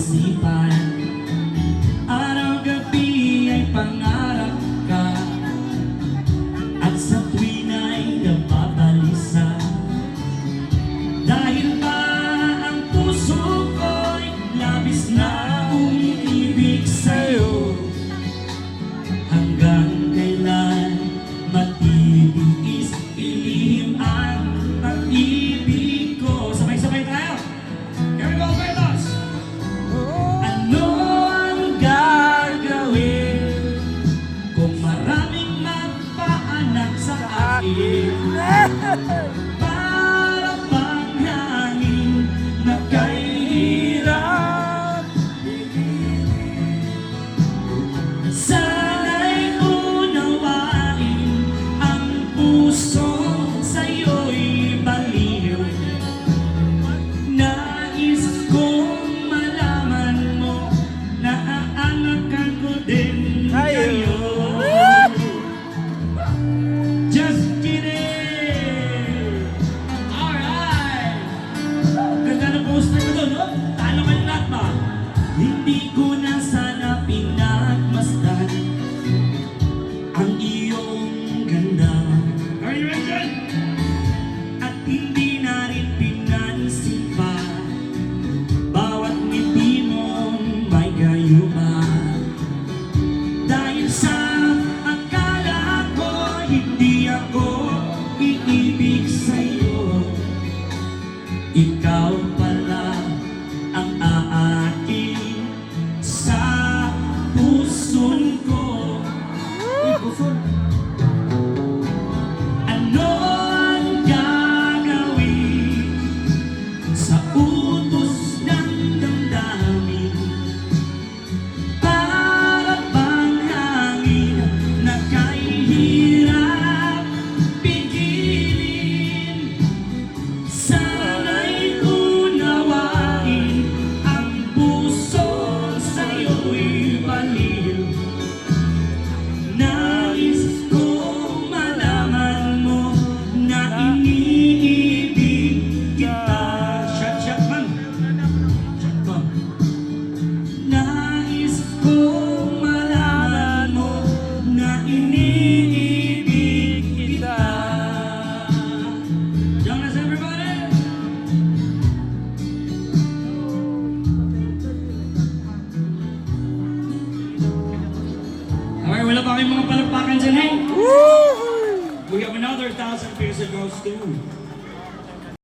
isipan. Araw-gabi ay pangarap ka, at sa tuwin ay napabalisa. Dahil ba ang puso ko'y labis na umiibig sa'yo? Hanggang kailan matitiis ilihim ang pag-ibig ko? Sabay-sabay tayo! Here we go, Betos! Ano ang gagawin kung maraming magpaanak sa akin? Para bang hangin na kahirap? Sana'y unawain ang puso sa'yo'y baliw. Nais kong malaman mo na aanakan ko din kayo. Just kidding! Alright! Ganda na poster ko doon, no? Talo kayo lahat ba? Hindi ko na sana pinagmasdan ang iyong ganda. Are you ready? At hindi na rin pinansin pa bawat ngiti mong may gayuma. Dahil sa akala ko hindi ako iibig sa'yo, ikaw pala ang aakin sa puson ko. Ano ang gagawin sa utos ng damdamin? Para bang hangin na kahirap pigilin? Sana'y unawain ang puso sa'yo'y baliw. Nais kong malaman mo na iniibig kita. Shot, man. Shot ko. Nais kong malaman mo na iniibig kita. Jonas, everybody! Alright, wala pa kayong mga palakpakan dyan, eh? We have another 1,000 pesos goes to